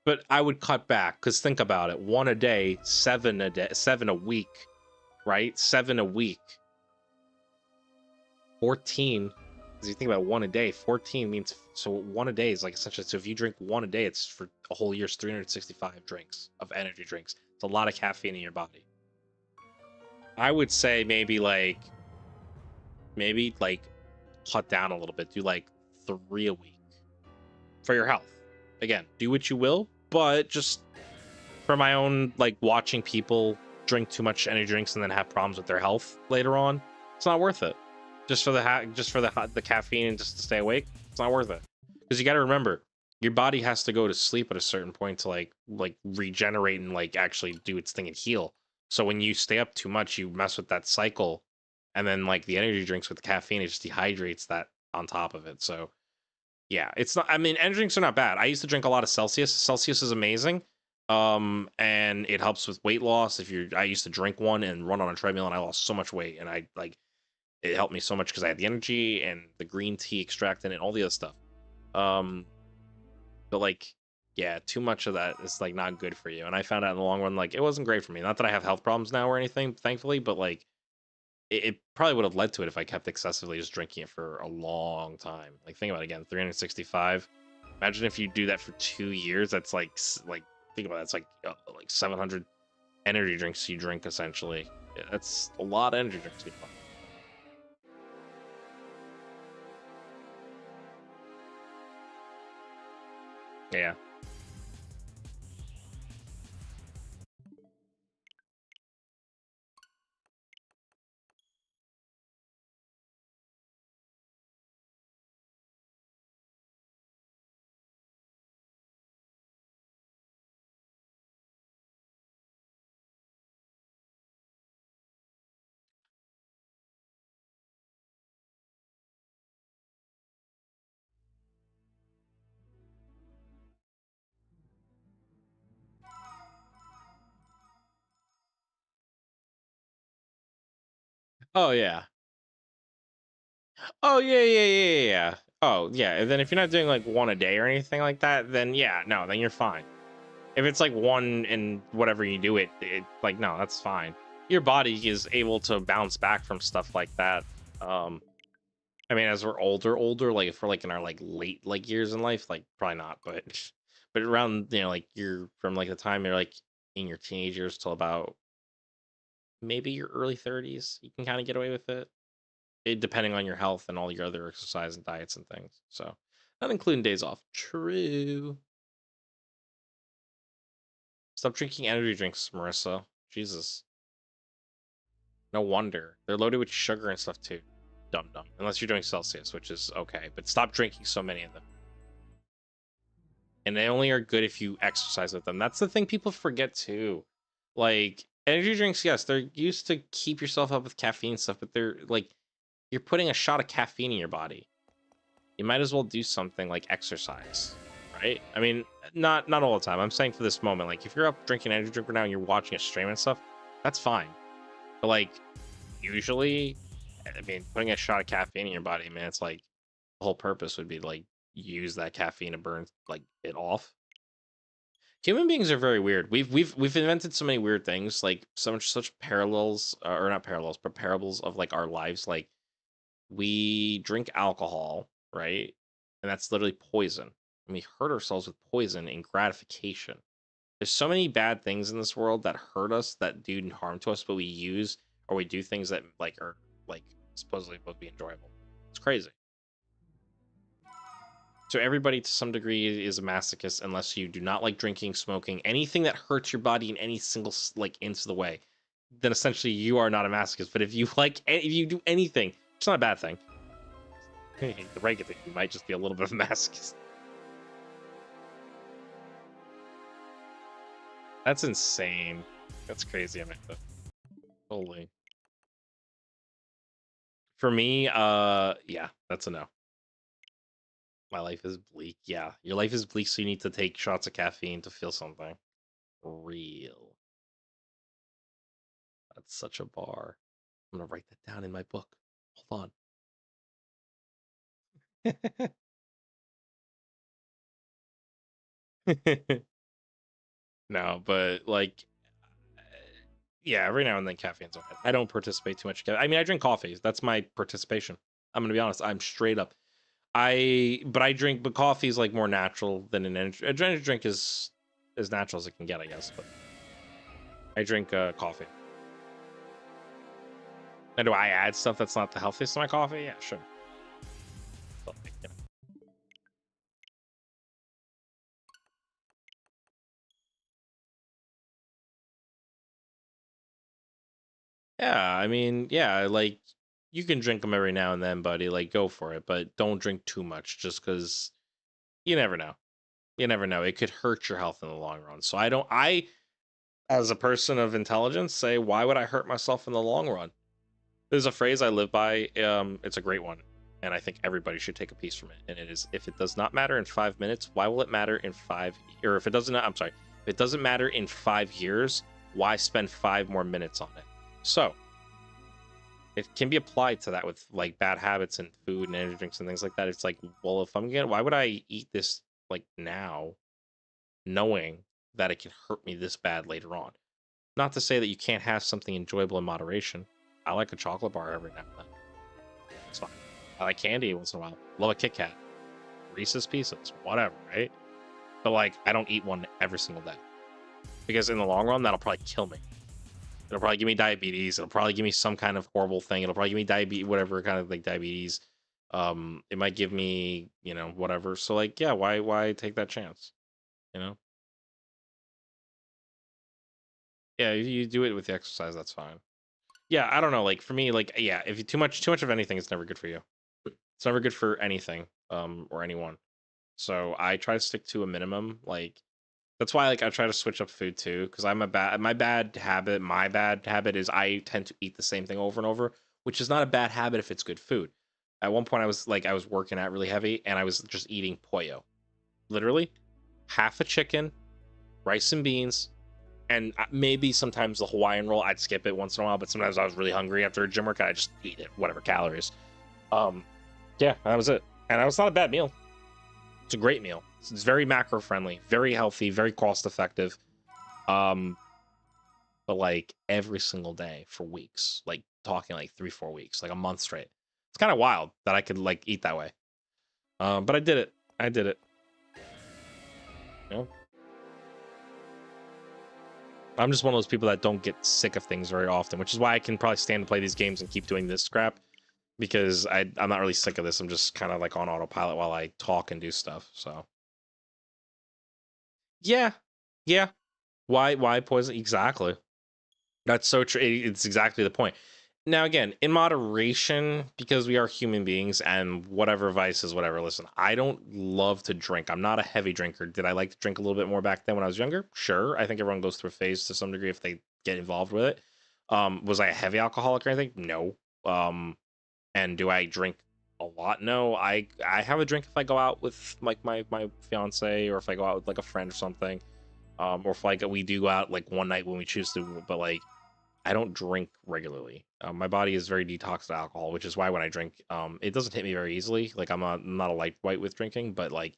[SPEAKER 1] But I would cut back because think about it: one a day, 7 a week, right? 7 a week, 14. Because you think about one a day, 14 means so one a day is like essentially. So if you drink one a day, it's for a whole year's 365 drinks of energy drinks. It's a lot of caffeine in your body. I would say maybe cut down a little bit. Do like 3 a week for your health. Again, do what you will, but just for my own like watching people drink too much energy drinks and then have problems with their health later on, it's not worth it. Just for the caffeine and just to stay awake, it's not worth it. Because you got to remember, your body has to go to sleep at a certain point to like regenerate and like actually do its thing and heal. So when you stay up too much, you mess with that cycle, and then like the energy drinks with the caffeine, it just dehydrates that on top of it. So yeah, it's not. I mean, energy drinks are not bad. I used to drink a lot of Celsius. Celsius is amazing, and it helps with weight loss. I used to drink one and run on a treadmill, and I lost so much weight, and I like it helped me so much because I had the energy and the green tea extract in it, and all the other stuff. Um, but like, yeah, too much of that is like not good for you. And I found out in the long run, like it wasn't great for me. Not that I have health problems now or anything, thankfully, but like it probably would have led to it if I kept excessively just drinking it for a long time. Like think about it again, 365. Imagine if you do that for 2 years. That's like think about it. It's like 700 energy drinks you drink essentially. Yeah, that's a lot of energy drinks. Yeah. Oh yeah. Oh yeah, yeah, yeah, yeah, yeah. Oh yeah. And then if you're not doing like one a day or anything like that, then yeah, no, then you're fine. If it's like one and whatever you do it like no, that's fine. your body is able to bounce back from stuff like that. I mean, as we're older, like if we're like in our like late like years in life, like probably not, but but around like you're from like the time you're like in your teenage years till about maybe your early 30s, you can kind of get away with it, depending on your health and all your other exercise and diets and things. So, not including days off. True. Stop drinking energy drinks, Marissa. Jesus. No wonder. They're loaded with sugar and stuff too. Dumb. Unless you're doing Celsius, which is okay. But stop drinking so many of them. And they only are good if you exercise with them. That's the thing people forget too. Like, energy drinks, yes, they're used to keep yourself up with caffeine stuff, but they're like, you're putting a shot of caffeine in your body. You might as well do something like exercise, right? I mean, not all the time. I'm saying for this moment, like if you're up drinking energy drink right now and you're watching a stream and stuff, that's fine. But like usually, I mean, putting a shot of caffeine in your body, man, it's like the whole purpose would be to, like, use that caffeine to burn like it off. Human beings are very weird. We've invented so many weird things, like such parallels, or not parallels, but parables of like our lives. Like we drink alcohol, right? And that's literally poison. And we hurt ourselves with poison in gratification. There's so many bad things in this world that hurt us, that do harm to us, but we use or we do things that like are like supposedly supposed to be enjoyable. It's crazy. So everybody to some degree is a masochist unless you do not like drinking, smoking, anything that hurts your body in any single like inch of the way. Then essentially you are not a masochist. But if you like, if you do anything, it's not a bad thing. The regular thing, you might just be a little bit of a masochist. That's insane. That's crazy, Amanda. Holy. For me, yeah, that's a no. My life is bleak. Yeah, your life is bleak, so you need to take shots of caffeine to feel something real. That's such a bar. I'm gonna write that down in my book. Hold on. No, but like, yeah, every now and then caffeine's okay. I don't participate too much. I mean, I drink coffee. That's my participation. I'm gonna be honest. I'm straight up. But coffee is like more natural than an energy drink is as natural as it can get, I guess. But I drink coffee. And do I add stuff that's not the healthiest to my coffee? Yeah, sure. But, like, you know. Yeah, I mean, yeah, like you can drink them every now and then, buddy. Like, go for it, but don't drink too much, just because you never know. You never know. It could hurt your health in the long run. So I don't. As a person of intelligence, say, why would I hurt myself in the long run? There's a phrase I live by. It's a great one, and I think everybody should take a piece from it. And it is, if it does not matter in 5 minutes, why will it matter in five? Or if it doesn't, I'm sorry, if it doesn't matter in 5 years, why spend 5 more minutes on it? So it can be applied to that with like bad habits and food and energy drinks and things like that. It's like, well, if I'm gonna, why would I eat this like now, knowing that it can hurt me this bad later on? Not to say that you can't have something enjoyable in moderation. I like a chocolate bar every now and then. It's fine. I like candy once in a while. Love a Kit Kat, Reese's Pieces, whatever, right? But like, I don't eat one every single day because in the long run, that'll probably kill me. It'll probably give me diabetes. It'll probably give me some kind of horrible thing. It'll probably give me diabetes, whatever kind of like diabetes. It might give me, whatever. So like, yeah, why take that chance? You know? Yeah, if you do it with the exercise, that's fine. Yeah, I don't know. Like for me, like yeah, if you too much of anything, it's never good for you. It's never good for anything, or anyone. So I try to stick to a minimum. Like that's why like I try to switch up food too, because my bad habit is I tend to eat the same thing over and over, which is not a bad habit if it's good food. At one point I was working out really heavy and I was just eating pollo. Literally half a chicken, rice and beans, and maybe sometimes the Hawaiian roll. I'd skip it once in a while, but sometimes I was really hungry after a gym workout. I just eat it, whatever calories. Yeah, that was it, and that was not a bad meal. It's a great meal. It's very macro friendly, very healthy, very cost effective. Um, but like every single day for weeks, like talking like 3-4 weeks, like a month straight. It's kind of wild that I could like eat that way. But I did it. I did it. You know? I'm just one of those people that don't get sick of things very often, which is why I can probably stand to play these games and keep doing this crap, because I'm not really sick of this. I'm just kind of like on autopilot while I talk and do stuff. So yeah, yeah. Why poison? Exactly. That's so true. It's exactly the point. Now, again, in moderation, because we are human beings and whatever vice is whatever. Listen, I don't love to drink. I'm not a heavy drinker. Did I like to drink a little bit more back then when I was younger? Sure. I think everyone goes through a phase to some degree if they get involved with it. Was I a heavy alcoholic or anything? No. And do I drink a lot? No. I have a drink if I go out with like my fiance, or if I go out with like a friend or something. Or if like we do go out like one night when we choose to, but like I don't drink regularly. My body is very detoxed to alcohol, which is why when I drink, it doesn't hit me very easily. Like I'm not a lightweight with drinking, but like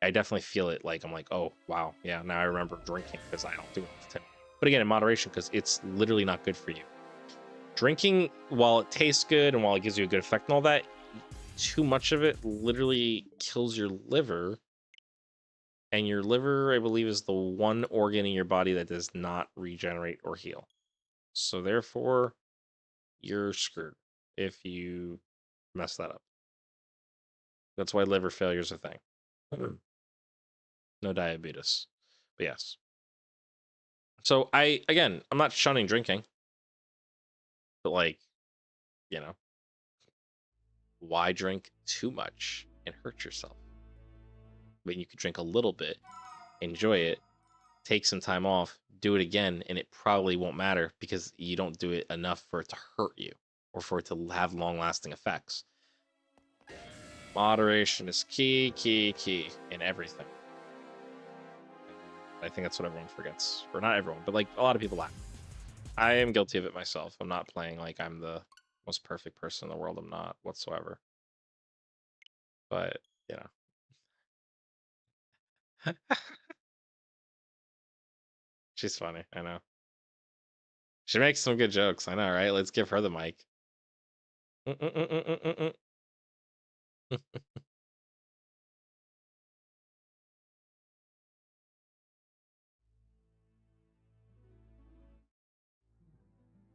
[SPEAKER 1] I definitely feel it. Like I'm like, oh wow, yeah, now I remember drinking because I don't do it often. But again, in moderation, because it's literally not good for you. Drinking, while it tastes good and while it gives you a good effect and all that, too much of it literally kills your liver. And your liver, I believe, is the one organ in your body that does not regenerate or heal. So therefore, you're screwed if you mess that up. That's why liver failure is a thing. No diabetes. But yes. So I'm not shunning drinking, but like, you know, why drink too much and hurt yourself when you could drink a little bit, enjoy it, take some time off, do it again, and it probably won't matter because you don't do it enough for it to hurt you or for it to have long lasting effects. Moderation is key in everything. I think that's what everyone forgets. Or not everyone, but like a lot of people lack. I am guilty of it myself. I'm not playing like I'm the most perfect person in the world. I'm not whatsoever. But, you know. She's funny, I know. She makes some good jokes, I know, right? Let's give her the mic.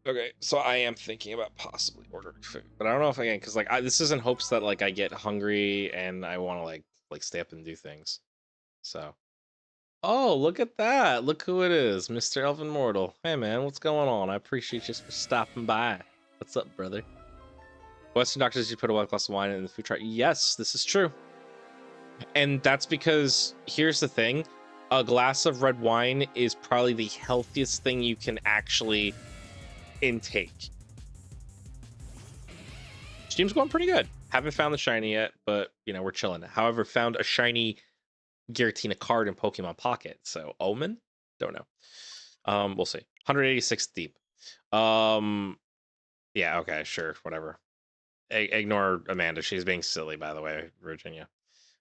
[SPEAKER 1] Okay, so I am thinking about possibly ordering food, but I don't know if I can, because like this is in hopes that like I get hungry and I want to like stay up and do things. So, oh, look at that! Look who it is, Mr. Elvin Mortal. Hey man, what's going on? I appreciate you for stopping by. What's up, brother? Western doctors, you put a white glass of wine in the food chart. Yes, this is true, and that's because here's the thing: a glass of red wine is probably the healthiest thing you can actually intake. Steam's going pretty good. Haven't found the shiny yet, but you know we're chilling. However, found a shiny Giratina card in Pokemon Pocket. So Omen, don't know. We'll see. 186 deep. Yeah, okay, sure, whatever. Ignore Amanda. She's being silly, by the way, Virginia.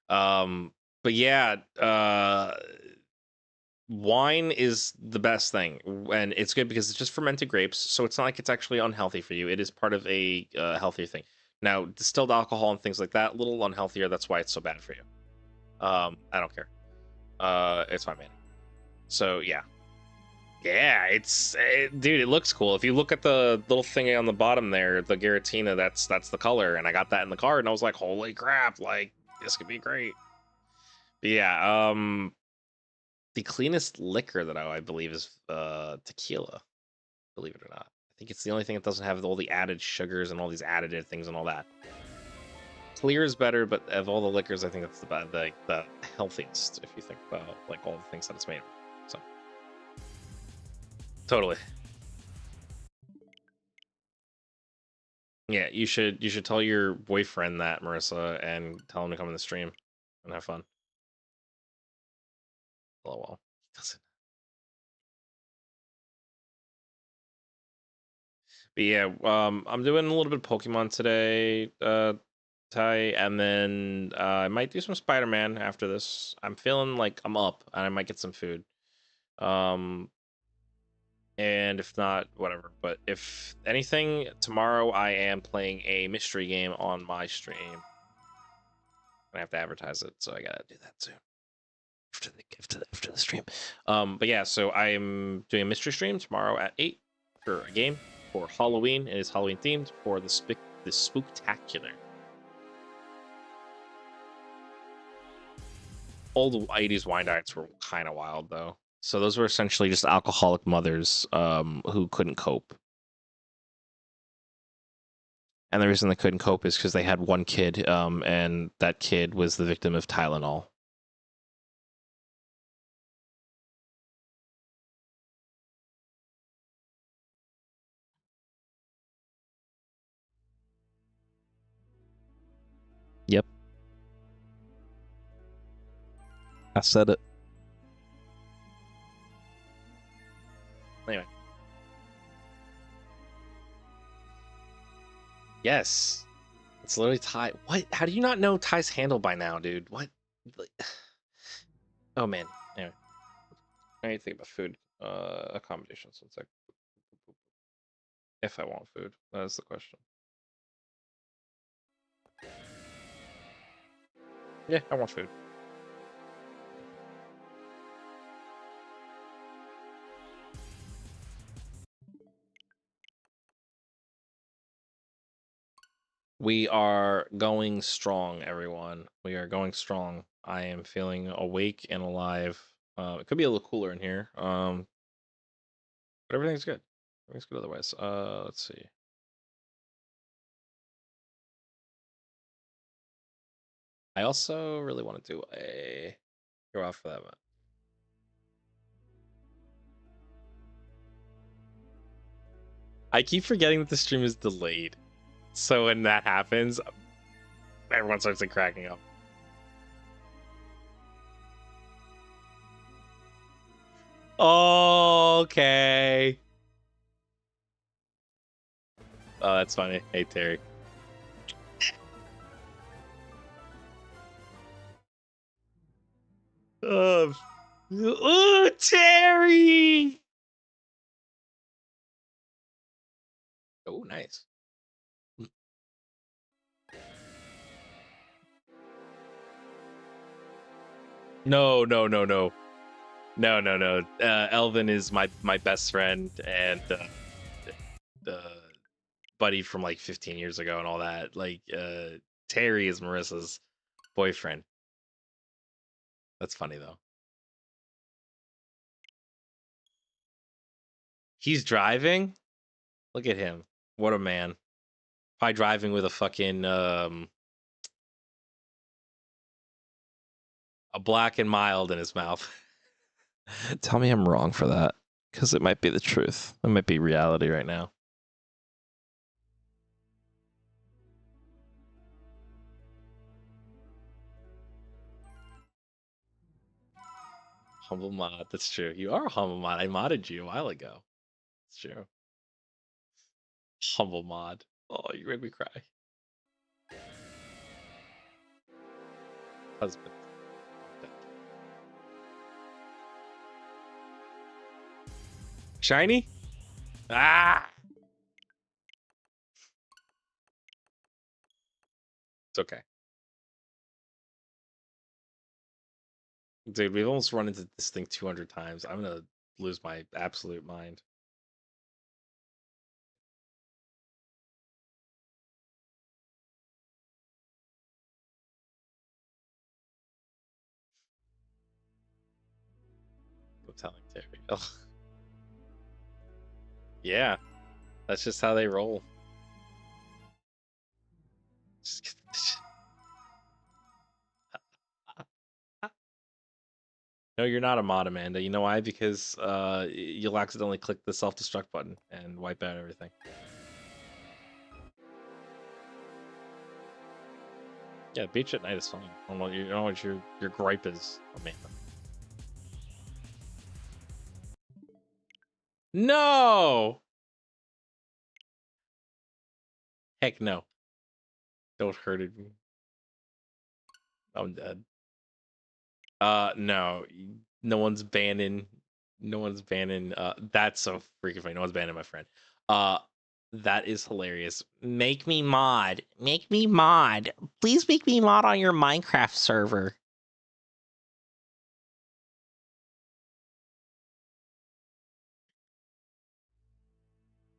[SPEAKER 1] But yeah, wine is the best thing, and it's good because it's just fermented grapes, so it's not like it's actually unhealthy for you. It is part of a healthier thing. Now, distilled alcohol and things like that, a little unhealthier. That's why it's so bad for you. I don't care. It's fine, man. So yeah, dude, it looks cool. If you look at the little thing on the bottom there, the Giratina, that's the color, and I got that in the card, and I was like, holy crap, like this could be great. But yeah, the cleanest liquor that I believe is tequila. Believe it or not, I think it's the only thing that doesn't have all the added sugars and all these additive things and all that. Clear is better, but of all the liquors, I think that's the healthiest if you think about like all the things that it's made of. So totally. Yeah, you should tell your boyfriend that, Marissa, and tell him to come in the stream and have fun. Oh well, he doesn't. But yeah, I'm doing a little bit of Pokemon today, Ty, and then I might do some Spider-Man after this. I'm feeling like I'm up, and I might get some food. Um, And if not, whatever. But if anything, tomorrow I am playing a mystery game on my stream. I have to advertise it, so I gotta do that soon. After the stream. But yeah, so I'm doing a mystery stream tomorrow at 8 for a game for Halloween. It is Halloween themed for the Spooktacular. Old 80s wine diets were kind of wild though. So those were essentially just alcoholic mothers who couldn't cope. And the reason they couldn't cope is because they had one kid, and that kid was the victim of Tylenol. Yep. I said it. Anyway. Yes. It's literally Ty. What? How do you not know Ty's handle by now, dude? What? Oh man. Anyway. I need to think about food. Accommodations. One sec. If I want food. That is the question. Yeah, I want food. We are going strong, everyone. We are going strong. I am feeling awake and alive. It could be a little cooler in here. But everything's good. Everything's good otherwise. Let's see. I also really want to do a go off for that one. I keep forgetting that the stream is delayed. So when that happens, everyone starts like cracking up. Okay. Oh, that's funny. Hey, Terry. Oh, Terry! Oh, nice. No, no, no, no. No, no, no. Elvin is my best friend and buddy from like 15 years ago and all that. Like Terry is Marissa's boyfriend. That's funny though. He's driving. Look at him. What a man. Probably driving with a fucking a black and mild in his mouth. Tell me I'm wrong for that, because it might be the truth. It might be reality right now. Humble mod. That's true. You are a humble mod. I modded you a while ago. It's true. Humble mod. Oh, you made me cry. Husband. Shiny? Ah! It's okay. Dude, we've almost run into this thing 200 times. I'm gonna lose my absolute mind. I'm telling Terry. Ugh. Yeah, that's just how they roll. No, you're not a mod, Amanda. You know why? Because you'll accidentally click the self-destruct button and wipe out everything. Yeah, beach at night is fine. I don't know what your gripe is, Amanda. No! Heck no. Don't hurt me. I'm dead. No. No one's banning No one's banning. That's so freaking funny. No one's banning my friend. That is hilarious. Make me mod. Make me mod. Please make me mod on your Minecraft server.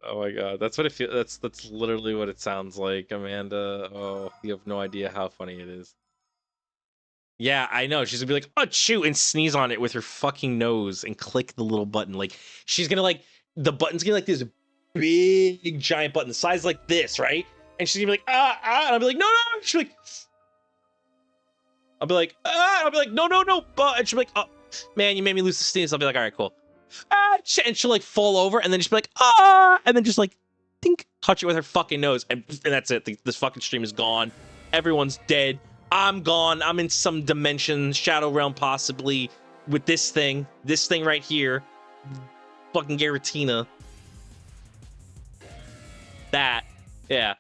[SPEAKER 1] Oh my god, that's what it feels. That's literally what it sounds like, Amanda. Oh, you have no idea how funny it is. Yeah, I know. She's gonna be like, "Oh, shoot," and sneeze on it with her fucking nose and click the little button. Like she's gonna like the button's gonna like this big giant button, the size like this, right? And she's gonna be like, "Ah, ah," and I'll be like, "No, no, no." She'll be like, I'll be like, "Ah," I'll be like, "No, no, no," but and she'll be like, "Oh, man, you made me lose the sneeze." I'll be like, "All right, cool." Ah, and she'll like fall over, and then she'll be like, "Ah," and then just like, think, touch it with her fucking nose, and that's it. This fucking stream is gone. Everyone's dead. I'm gone. I'm in some dimension, shadow realm, possibly with this thing right here, fucking Giratina. That, yeah.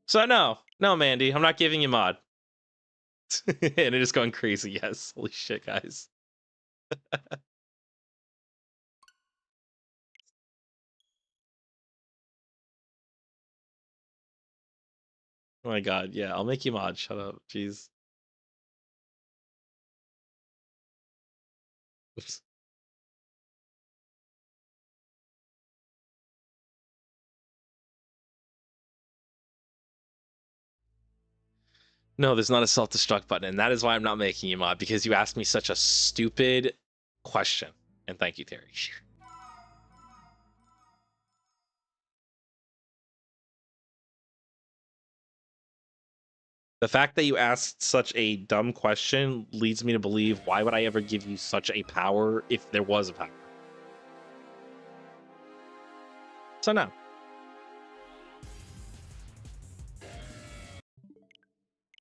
[SPEAKER 1] So no, Mandy, I'm not giving you mod. And it is going crazy. Yes, holy shit, guys. Oh my god, yeah, I'll make you mod. Shut up, jeez. No, there's not a self-destruct button, and that is why I'm not making you mod, because you asked me such a stupid question. And thank you, Terry. The fact that you asked such a dumb question leads me to believe, why would I ever give you such a power if there was a power? So no.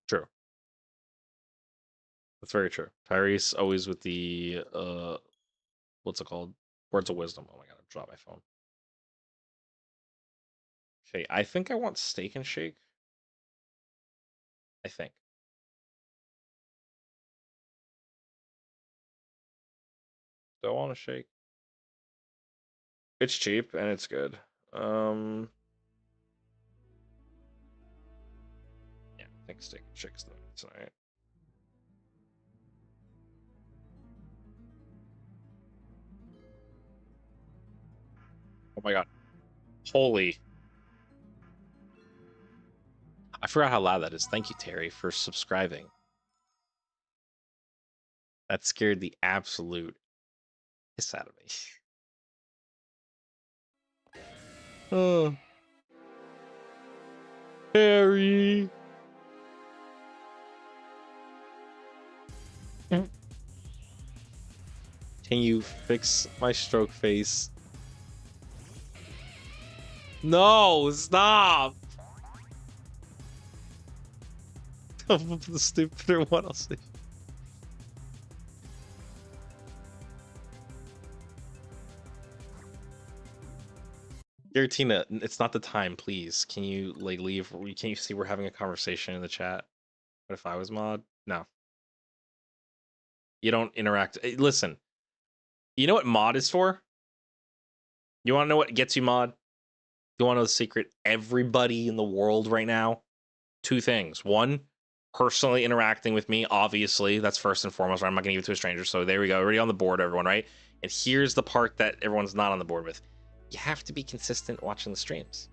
[SPEAKER 1] True. That's very true. Tyrese always with the what's it called? Words of wisdom. Oh my god, I dropped my phone. Okay, I think I want steak and shake. I think. Do I want a shake? It's cheap and it's good. Yeah, I think steak and shake's tonight. Oh my god. Holy. I forgot how loud that is. Thank you, Terry, for subscribing. That scared the absolute piss out of me. Oh. Terry. Can you fix my stroke face? No, stop. The stupider one, I'll see. Giratina, it's not the time, please. Can you like leave? Can you see we're having a conversation in the chat? What if I was mod? No. You don't interact. Listen, you know what mod is for? You want to know what gets you mod? You want to know the secret? Everybody in the world right now, two things. One, personally interacting with me, obviously. That's first and foremost. Right? I'm not going to give it to a stranger. So there we go. Already on the board, everyone, right? And here's the part that everyone's not on the board with. You have to be consistent watching the streams.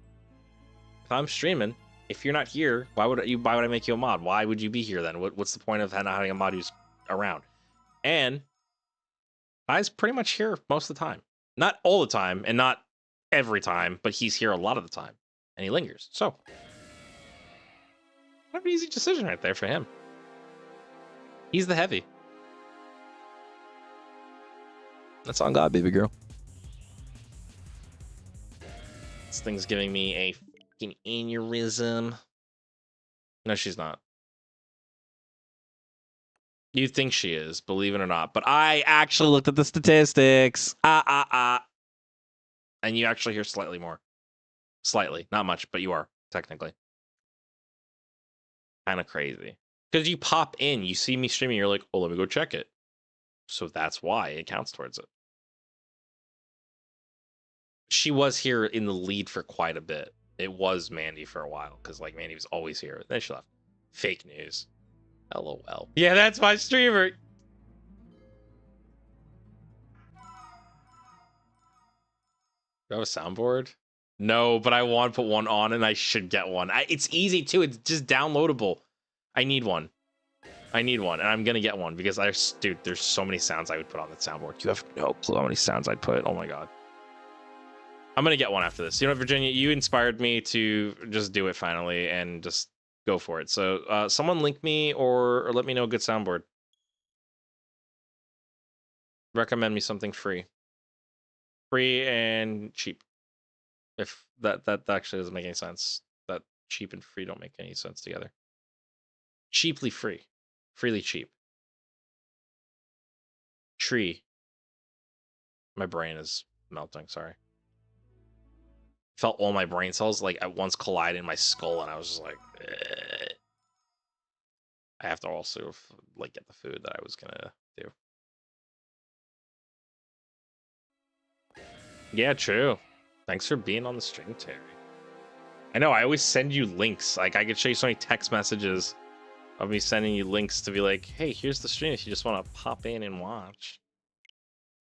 [SPEAKER 1] If I'm streaming, if you're not here, why would I make you a mod? Why would you be here then? What's the point of not having a mod who's around? And I's pretty much here most of the time. Not all the time, and not every time, but he's here a lot of the time. And he lingers. So, what an easy decision right there for him. He's the heavy. That's on God, baby girl. This thing's giving me a fucking aneurysm. No, she's not. You think she is, believe it or not. But I actually looked at the statistics. And you actually hear slightly more. Slightly. Not much, but you are, technically. Kind of crazy. Because you pop in, you see me streaming, you're like, oh, let me go check it. So that's why it counts towards it. she was here in the lead for quite a bit. It was Mandy for a while because like Mandy was always here. Then she left. Fake news. LOL. Yeah, that's my streamer. Do I have a soundboard? No, but I want to put one on and I should get one. It's easy too. It's just downloadable. I need one. I need one, and I'm gonna get one because dude, there's so many sounds I would put on that soundboard. You have no clue how many sounds I'd put. Oh my god. I'm gonna get one after this. You know what, Virginia? You inspired me to just do it finally and just go for it. So someone link me or let me know a good soundboard. Recommend me something free. Free and cheap. If that actually doesn't make any sense. That cheap and free don't make any sense together. Cheaply free. Freely cheap. Tree. My brain is melting, sorry. Felt all my brain cells like at once collide in my skull, and I was just like, eh. I have to also like get the food that I was gonna do. Yeah, true. Thanks for being on the stream, Terry. I know, I always send you links. Like, I could show you so many text messages of me sending you links to be like, hey, here's the stream if you just want to pop in and watch.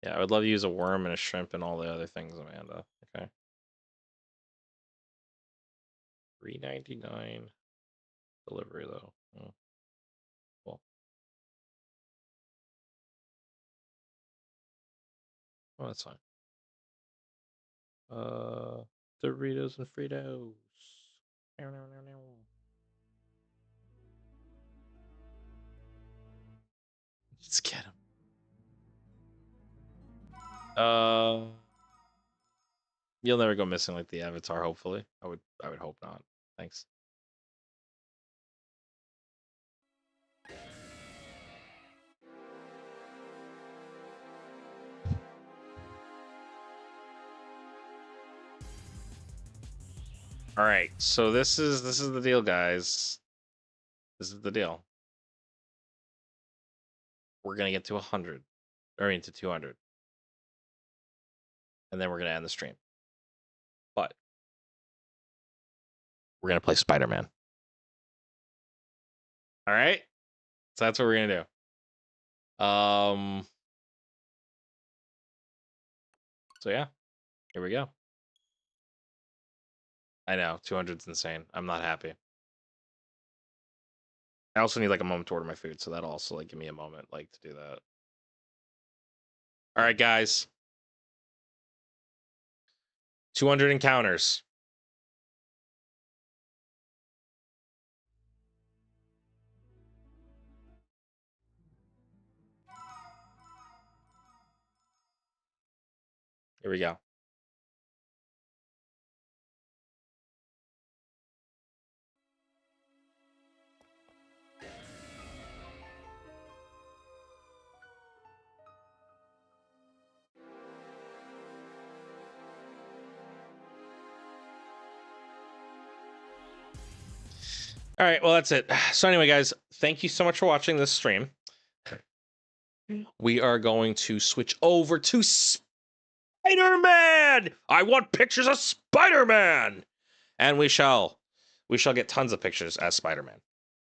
[SPEAKER 1] Yeah, I would love to use a worm and a shrimp and all the other things, Amanda. Okay. $3.99 delivery, though. Oh. Cool. Oh, that's fine. Doritos and Fritos. Let's get him. You'll never go missing like the Avatar, hopefully. I would hope not. Thanks. All right, so this is the deal, guys. This is the deal. We're gonna get to 100, or into 200, and then we're gonna end the stream. But we're gonna play Spider-Man. All right, so that's what we're gonna do. So yeah, here we go. I know 200's insane. I'm not happy. I also need like a moment to order my food, so that'll also like give me a moment like to do that. All right, guys. 200 encounters. Here we go. All right, well, that's it. So anyway, guys, thank you so much for watching this stream. We are going to switch over to Spider-Man. I want pictures of Spider-Man. And we shall get tons of pictures as Spider-Man.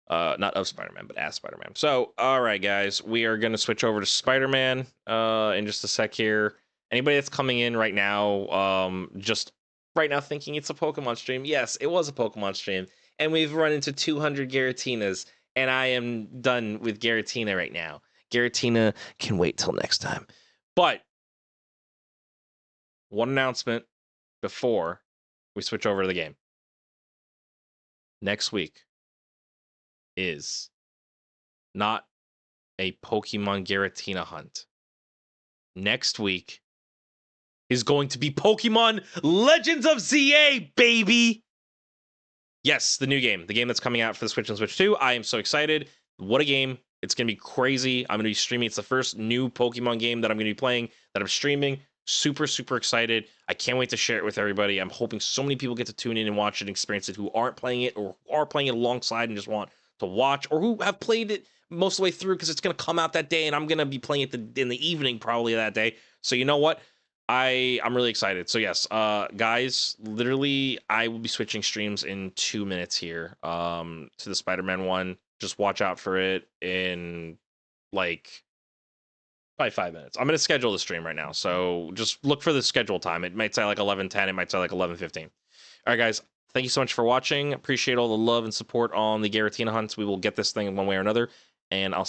[SPEAKER 1] Not of Spider-Man, but as Spider-Man. So, all right, guys, we are going to switch over to Spider-Man in just a sec here. Anybody that's coming in right now, just right now thinking it's a Pokemon stream, yes, it was a Pokemon stream. And we've run into 200 Giratinas, and I am done with Giratina right now. Giratina can wait till next time. But one announcement before we switch over to the game. Next week is not a Pokemon Giratina hunt. Next week is going to be Pokemon Legends of ZA, baby! Yes, the new game. The game that's coming out for the Switch and Switch 2. I am so excited. What a game. It's going to be crazy. I'm going to be streaming. It's the first new Pokemon game that I'm going to be playing, that I'm streaming. Super, super excited. I can't wait to share it with everybody. I'm hoping so many people get to tune in and watch it and experience it who aren't playing it or are playing it alongside and just want to watch, or who have played it most of the way through because it's going to come out that day and I'm going to be playing it in the evening probably that day. So you know what? I'm really excited. So yes, guys, literally I will be switching streams in 2 minutes here. To the Spider-Man one. Just watch out for it in like probably 5 minutes. I'm gonna schedule the stream right now. So just look for the schedule time. It might say like 11:10, it might say like 11:15. All right, guys. Thank you so much for watching. Appreciate all the love and support on the Giratina hunts. We will get this thing in one way or another, and I'll see